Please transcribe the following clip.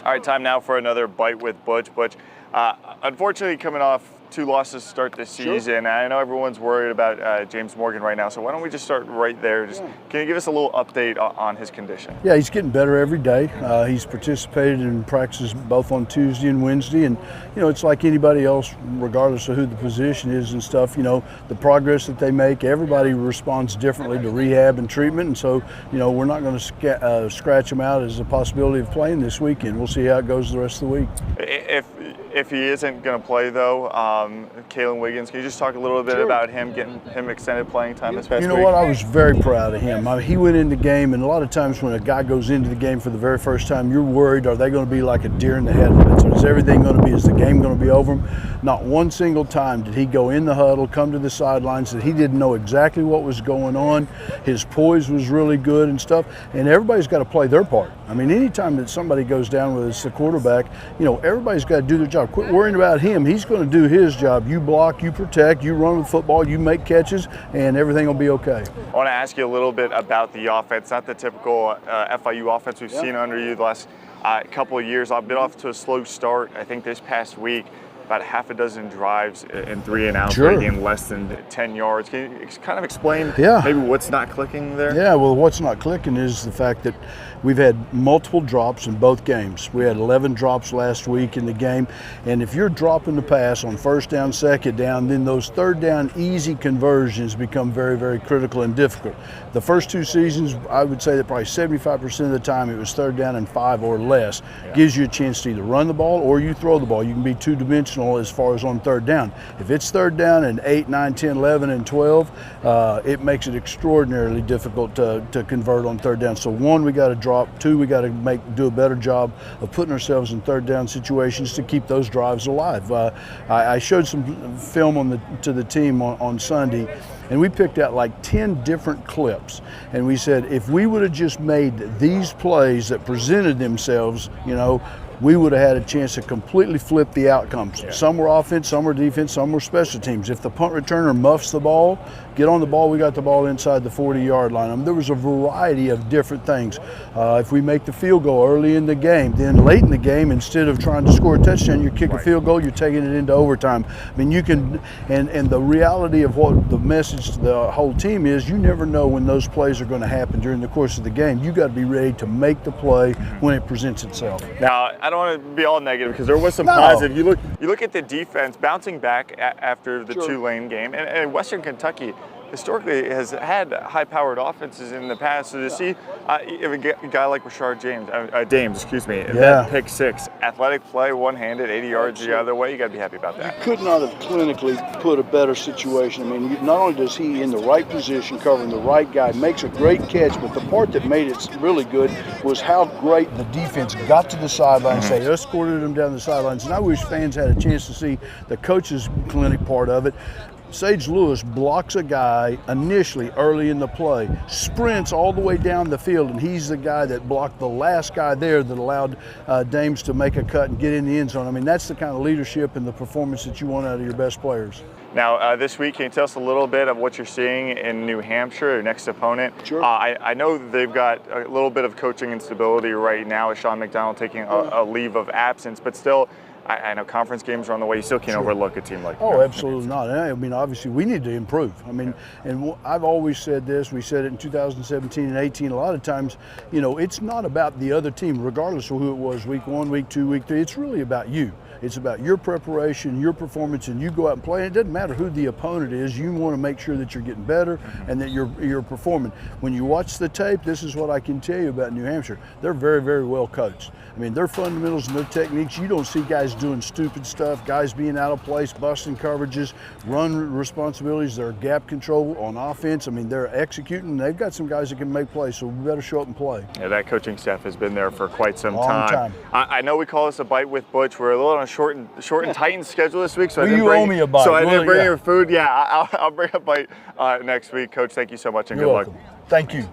All right, time now for another Bite with Butch. Butch, unfortunately coming off 2 losses to start this season. I know everyone's worried about James Morgan right now, so why don't we just start right there? Can you give us a little update on his condition? Yeah, he's getting better every day. He's participated in practices both on Tuesday and Wednesday, and it's like anybody else, regardless of who the position is and stuff. The progress that they make, everybody responds differently to rehab and treatment, and so we're not going to scratch him out as a possibility of playing this weekend. We'll see how it goes the rest of the week. If he isn't going to play though, Kalen Wiggins, can you just talk a little bit about him, getting him extended playing time this past week? You know what? I was very proud of him. He went in the game, and a lot of times when a guy goes into the game for the very first time, you're worried, are they going to be like a deer in the headlights? Is everything going to be, is the game going to be over him? Not one single time did he go in the huddle, come to the sidelines, that he didn't know exactly what was going on. His poise was really good and stuff, and everybody's got to play their part. I mean, anytime that somebody goes down with it's the quarterback, everybody's got to do their job. Quit worrying about him. He's going to do his job. You block, you protect, you run the football, you make catches, and everything will be okay. I want to ask you a little bit about the offense, not the typical FIU offense we've seen under you the last couple of years. I've been off to a slow start. I think this past week, about half a dozen drives in 3 and outs, in less than 10 yards. Can you kind of explain maybe what's not clicking there? Yeah, well, what's not clicking is the fact that we've had multiple drops in both games. We had 11 drops last week in the game, and if you're dropping the pass on first down, second down, then those third down easy conversions become very, very critical and difficult. The first 2 seasons, I would say that probably 75% of the time it was third down and 5 or less. Gives you a chance to either run the ball or you throw the ball. You can be two-dimensional as far as on third down. If it's third down and 8, 9, 10, 11, and 12, it makes it extraordinarily difficult to convert on third down. So 1, we got to drop. 2, we got to do a better job of putting ourselves in third down situations to keep those drives alive. I showed some film to the team on Sunday, and we picked out like 10 different clips, and we said if we would have just made these plays that presented themselves, we would have had a chance to completely flip the outcomes. Some were offense, some were defense, some were special teams. If the punt returner muffs the ball, get on the ball, we got the ball inside the 40-yard line. I mean, there was a variety of different things. If we make the field goal early in the game, then late in the game, instead of trying to score a touchdown, you kick a field goal, you're taking it into overtime. I mean, you can, and the reality of what the message to the whole team is, you never know when those plays are going to happen during the course of the game. You got to be ready to make the play when it presents itself. Now, I don't want to be all negative because there was some positive. You look at the defense bouncing back after the Tulane game, and Western Kentucky historically has had high-powered offenses in the past. So to see a guy like Rashard Dames, that pick 6, athletic play, one-handed, 80 yards the other way, you got to be happy about that. You could not have clinically put a better situation. I mean, not only does he in the right position, covering the right guy, makes a great catch, but the part that made it really good was how great the defense got to the sidelines. They escorted him down the sidelines, and I wish fans had a chance to see the coach's clinic part of it. Sage Lewis blocks a guy initially early in the play, sprints all the way down the field, and he's the guy that blocked the last guy there that allowed Dames to make a cut and get in the end zone. I mean, that's the kind of leadership and the performance that you want out of your best players. Now, this week, can you tell us a little bit of what you're seeing in New Hampshire, your next opponent? Sure. I know they've got a little bit of coaching instability right now with Sean McDonald taking a leave of absence, but still, I know conference games are on the way. You still can't overlook a team like that. Oh, absolutely not. I mean, obviously, we need to improve. I mean, and I've always said this. We said it in 2017 and 18. A lot of times, it's not about the other team, regardless of who it was, week 1, week 2, week 3. It's really about you. It's about your preparation, your performance, and you go out and play. It doesn't matter who the opponent is. You want to make sure that you're getting better and that you're performing. When you watch the tape, this is what I can tell you about New Hampshire. They're very, very well coached. I mean, their fundamentals and their techniques, you don't see guys doing stupid stuff, guys being out of place, busting coverages, run responsibilities, their gap control on offense. I mean, they're executing. They've got some guys that can make plays, so we better show up and play. Yeah, that coaching staff has been there for quite some time. I know we call this a Bite with Butch. We're a little on a short and tight schedule this week, so well, you owe me a bite. So I didn't bring your food. Yeah, I'll bring a bite next week. Coach, thank you so much, and You're good welcome. luck. Thank you.